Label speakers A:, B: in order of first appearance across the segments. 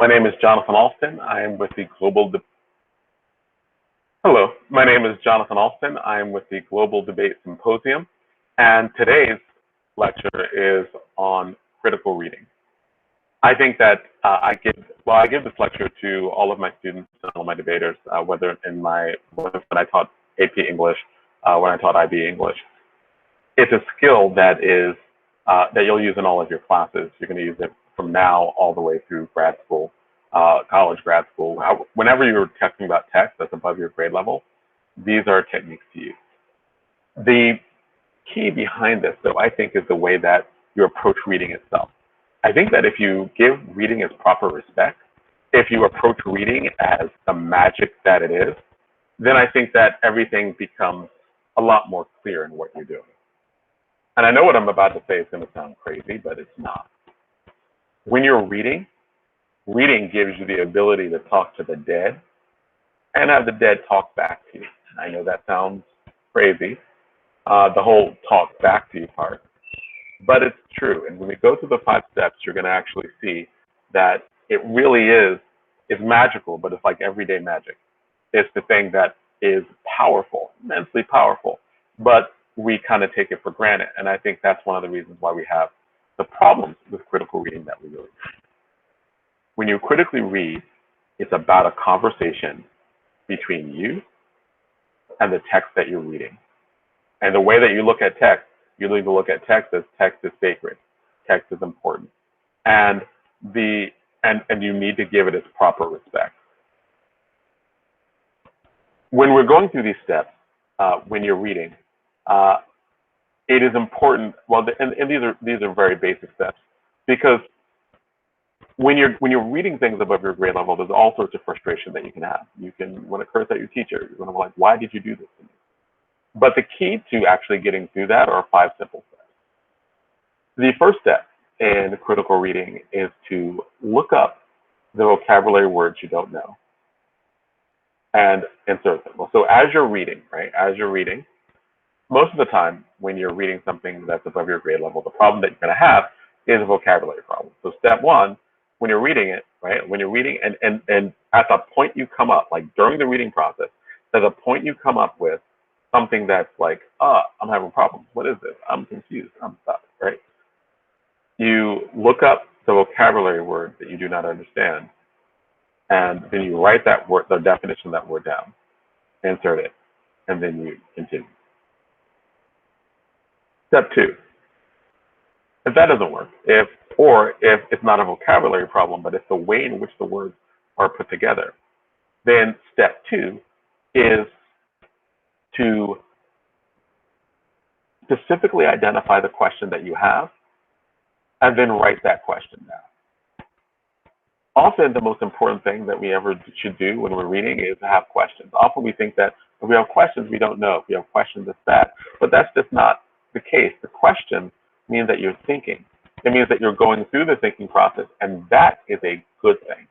A: My name is Jonathan Alston. I am with the Global Hello, my name is Jonathan Alston. I am with the Global Debate Symposium, and today's lecture is on critical reading. I think that I give this lecture to all of my students and all my debaters, whether when I taught AP English, when I taught IB English. It's a skill that that you'll use in all of your classes. You're going to use it from now all the way through grad school, college, grad school. Whenever you're talking about text that's above your grade level, these are techniques to use. The key behind this, though, I think, is the way that you approach reading itself. I think that if you give reading its proper respect, if you approach reading as the magic that it is, then I think that everything becomes a lot more clear in what you're doing. And I know what I'm about to say is going to sound crazy, but it's not. When you're reading gives you the ability to talk to the dead and have the dead talk back to you. I know that sounds crazy, the whole talk back to you part, but it's true. And when we go through the 5 steps, you're going to actually see that it really it's magical, but it's like everyday magic. It's the thing that is powerful, immensely powerful, but we kind of take it for granted. And I think that's one of the reasons why we have the problems with critical reading that we really have. When you critically read, it's about a conversation between you and the text that you're reading. And the way that you look at text, you need to look at text as text is sacred, text is important, and you need to give it its proper respect. When we're going through these steps, when you're reading, it is important. Well, and these are very basic steps, because when you're reading things above your grade level, there's all sorts of frustration that you can have. You can want to curse at your teacher. You're going to be like, why did you do this to me? But the key to actually getting through that are 5 simple steps. The first step in critical reading is to look up the vocabulary words you don't know and insert them. So as you're reading, right? As you're reading, most of the time when you're reading something that's above your grade level, the problem that you're going to have is a vocabulary problem. So step 1, when you're reading it, right? When you're reading and at the point you come up, like during the reading process, at the point you come up with something that's like, I'm having problems. What is this? I'm confused. I'm stuck, right? You look up the vocabulary word that you do not understand, and then you write that word, the definition of that word down, insert it, and then you continue. Step 2, if that doesn't work, if it's not a vocabulary problem, but it's the way in which the words are put together, then step 2 is to specifically identify the question that you have and then write that question down. Often the most important thing that we ever should do when we're reading is to have questions. Often we think that if we have questions, we don't know. If we have questions, it's that. But that's just not the case. The question means that you're thinking. It means that you're going through the thinking process, and that is a good thing.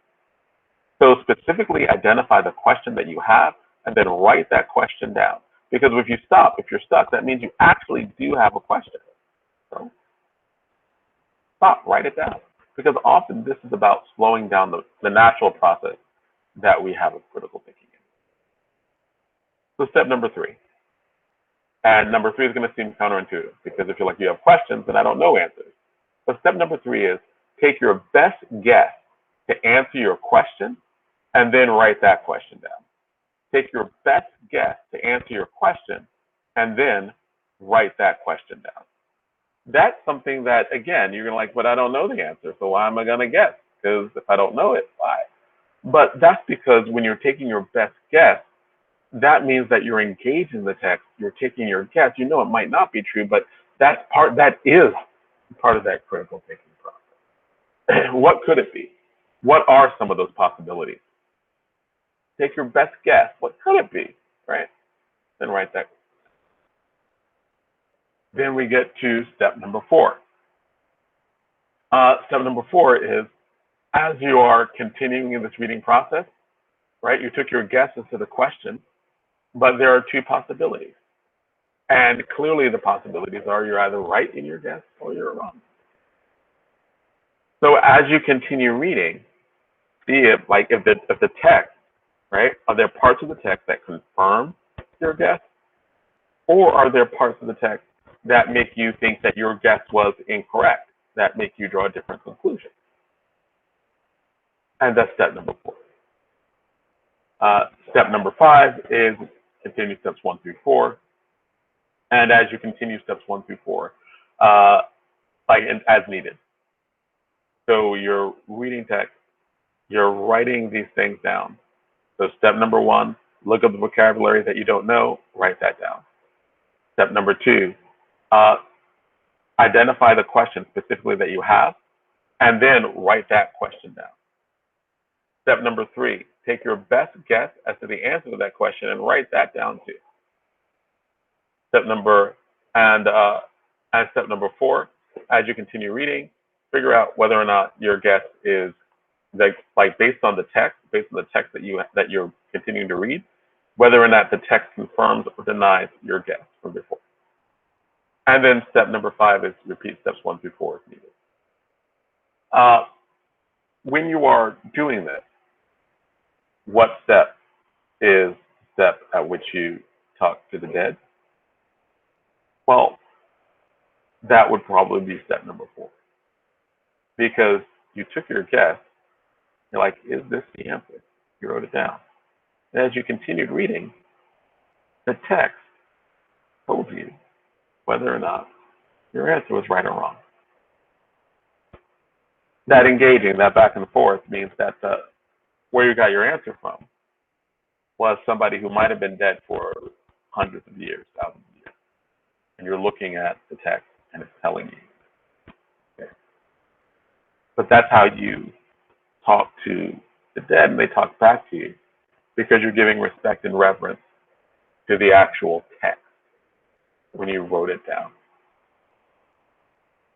A: So specifically identify the question that you have and then write that question down. Because if you're stuck, that means you actually do have a question. So stop, write it down. Because often this is about slowing down the natural process that we have of critical thinking. So step number 3. And number 3 is going to seem counterintuitive, because if you're like, you have questions, then I don't know answers. But step number 3 is take your best guess to answer your question and then write that question down. Take your best guess to answer your question and then write that question down. That's something that, again, you're going to like, but I don't know the answer, so why am I going to guess? Because if I don't know it, why? But that's because when you're taking your best guess, that means that you're engaged in the text, you're taking your guess. You know it might not be true, but that is part of that critical thinking process. What could it be? What are some of those possibilities? Take your best guess. What could it be, right? Then write that. Then we get to step number 4. Step number 4 is, as you are continuing in this reading process, right, you took your guess as to the question, but there are 2 possibilities. And clearly the possibilities are you're either right in your guess or you're wrong. So as you continue reading, see if, like, if the text, right, are there parts of the text that confirm your guess, or are there parts of the text that make you think that your guess was incorrect, that make you draw a different conclusion? And that's step number 4. Step number 5 is continue steps 1 through 4. And as you continue steps 1 through 4, as needed. So you're reading text, you're writing these things down. So step number 1, look up the vocabulary that you don't know, write that down. Step number 2, identify the question specifically that you have, and then write that question down. Step number 3, take your best guess as to the answer to that question and write that down too. Step number 4, as you continue reading, figure out whether or not your guess is based on the text that you're continuing to read, whether or not the text confirms or denies your guess from before. And then step number 5 is repeat steps 1 through 4 if needed. When you are doing this, what step is the step at which you talk to the dead? Well, that would probably be step number 4. Because you took your guess, you're like, is this the answer? You wrote it down. And as you continued reading, the text told you whether or not your answer was right or wrong. That engaging, that back and forth, means that where you got your answer from was somebody who might have been dead for hundreds of years, thousands of years. And you're looking at the text and it's telling you. Okay. But that's how you talk to the dead, and they talk back to you, because you're giving respect and reverence to the actual text when you wrote it down.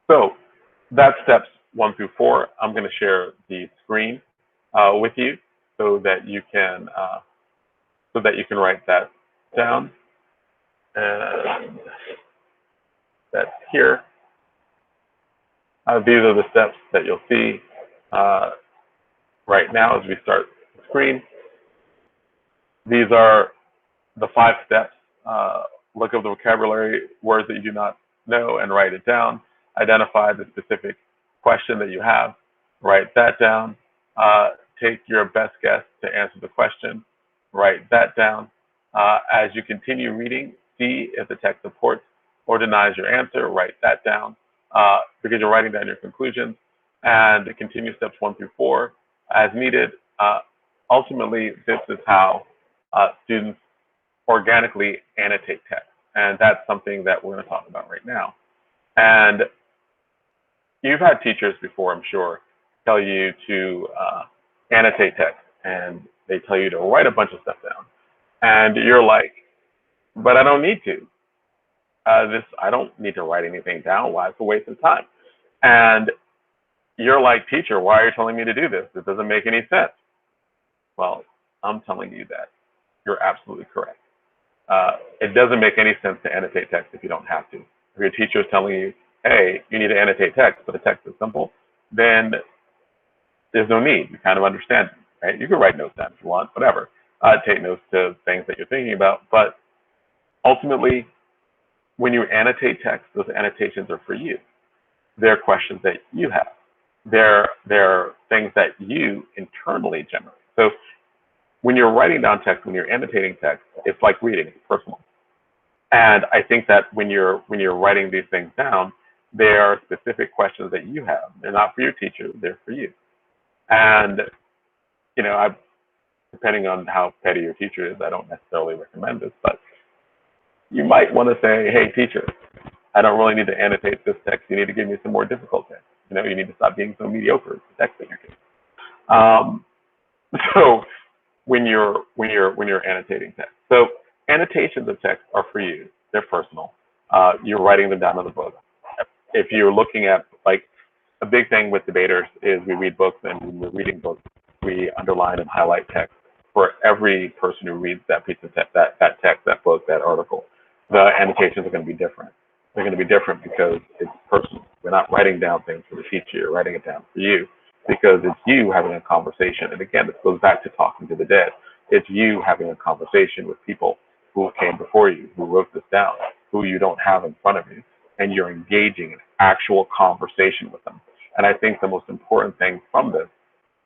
A: So that's steps 1 through 4. I'm going to share the screen with you so that you can write that down. And that's here. These are the steps that you'll see right now as we start the screen. These are the 5 steps. Look up the vocabulary, words that you do not know, and write it down. Identify the specific question that you have, write that down. Take your best guess to answer the question, write that down. As you continue reading, see if the text supports or denies your answer, write that down, because you're writing down your conclusions. And continue steps 1 through 4 as needed. Ultimately, this is how students organically annotate text. And that's something that we're going to talk about right now. And you've had teachers before, I'm sure, tell you to annotate text, and they tell you to write a bunch of stuff down. And you're like, but I don't need to. I don't need to write anything down. Why? It's a waste of time. And you're like, teacher, why are you telling me to do this? This doesn't make any sense. Well, I'm telling you that you're absolutely correct. It doesn't make any sense to annotate text if you don't have to. If your teacher is telling you, hey, you need to annotate text, but the text is simple, then there's no need. You kind of understand, right? You can write notes down if you want, whatever. Take notes to things that you're thinking about. But ultimately, when you annotate text, those annotations are for you. They're questions that you have. They're things that you internally generate. So when you're writing down text, when you're annotating text, it's like reading, it's personal. And I think that when you're writing these things down, there are specific questions that you have. They're not for your teacher, they're for you. And, depending on how petty your teacher is, I don't necessarily recommend this, but you might want to say, hey, teacher, I don't really need to annotate this text. You need to give me some more difficult text. You need to stop being so mediocre with the text that you're doing. So when you're annotating text. So annotations of text are for you. They're personal. You're writing them down in the book. If you're looking at, a big thing with debaters is we read books, and when we're reading books, we underline and highlight text for every person who reads that piece of text, that text, that book, that article. The annotations are going to be different. They're going to be different because it's personal. We're not writing down things for the teacher. You're writing it down for you. because it's you having a conversation. And again, this goes back to talking to the dead. It's you having a conversation with people who came before you, who wrote this down, who you don't have in front of you, and you're engaging in actual conversation with them. And I think the most important thing from this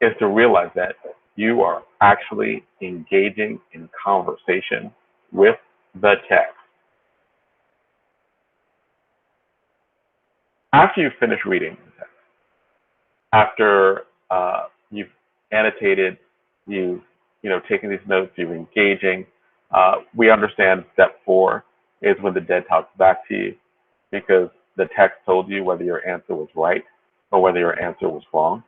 A: is to realize that you are actually engaging in conversation with the text. After you finish reading the text, after you've annotated, you've taken these notes, you're engaging, we understand step 4 is when the dead talks back to you, because the text told you whether your answer was right or whether your answer was wrong.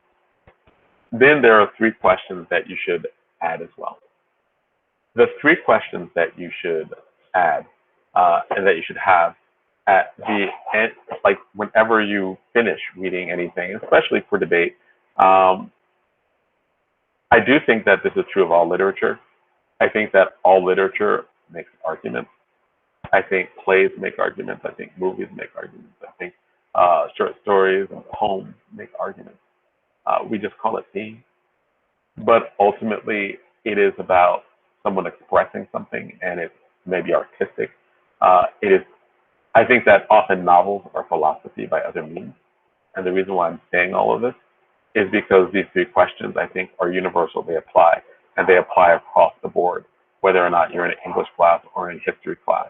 A: Then there are 3 questions that you should add as well. The 3 questions that you should add and that you should have at the end, like whenever you finish reading anything, especially for debate. I do think that this is true of all literature. I think that all literature makes arguments. I think plays make arguments. I think movies make arguments. I think short stories and poems make arguments. We just call it theme. But ultimately, it is about someone expressing something, and it's maybe artistic. It is. I think that often novels are philosophy by other means. And the reason why I'm saying all of this is because these 3 questions, I think, are universal. They apply, and they apply across the board, whether or not you're in an English class or in a history class.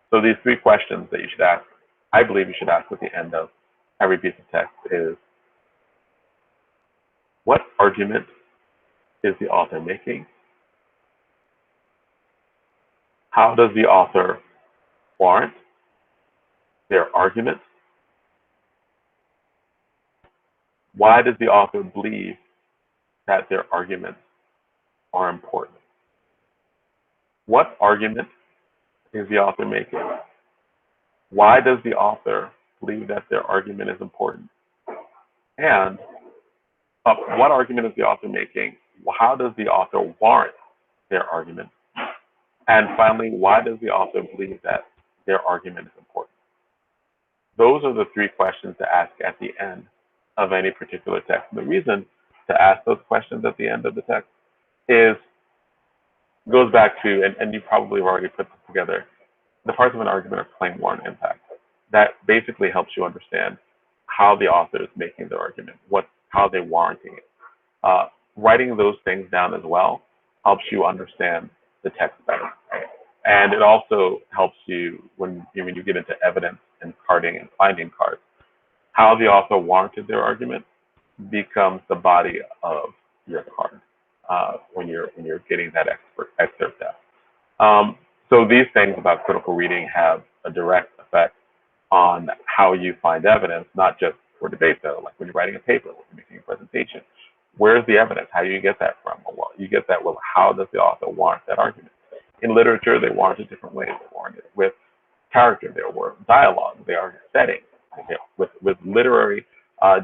A: So these 3 questions that you should ask, I believe you should ask at the end of every piece of text is, what argument is the author making? How does the author warrant their argument? Why does the author believe that their arguments are important? What argument is the author making? Why does the author believe that their argument is important? And what argument is the author making? How does the author warrant their argument? And finally, why does the author believe that their argument is important? Those are the 3 questions to ask at the end of any particular text. And the reason to ask those questions at the end of the text goes back to, and you probably have already put this together, the parts of an argument are claim, warrant, impact. That basically helps you understand how the author is making their argument, how they're warranting it. Writing those things down as well helps you understand the text better. And it also helps you when you get into evidence and carding and finding cards. How the author warranted their argument becomes the body of your card when you're getting that excerpt out. So these things about critical reading have a direct effect on how you find evidence, not just for debate though, like when you're writing a paper, when you're making a presentation. Where's the evidence? How do you get that from? Well, you get that, well, how does the author warrant that argument? In literature, they warrant it different ways. They warrant it with character, they warrant dialogue, they are setting, with literary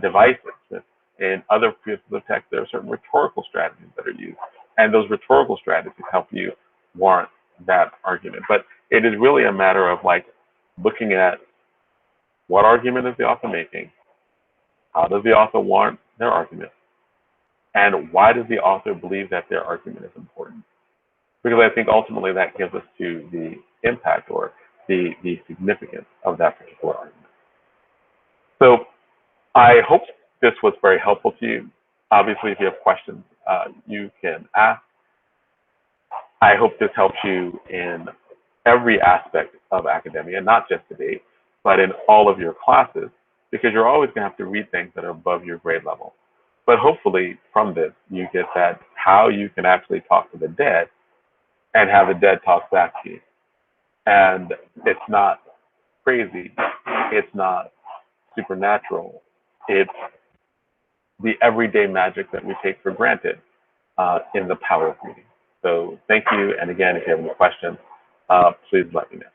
A: devices. In other pieces of text, there are certain rhetorical strategies that are used. And those rhetorical strategies help you warrant that argument. But it is really a matter of like looking at what argument is the author making, how does the author warrant their argument, and why does the author believe that their argument is important? Because I think ultimately that gives us to the impact or the significance of that particular argument. So I hope this was very helpful to you. Obviously, if you have questions, you can ask. I hope this helps you in every aspect of academia, not just debate, but in all of your classes, because you're always going to have to read things that are above your grade level. But hopefully from this, you get that how you can actually talk to the dead and have the dead talk back to you. And it's not crazy. It's not supernatural. It's the everyday magic that we take for granted in the power of reading. So thank you. And again, if you have any questions, please let me know.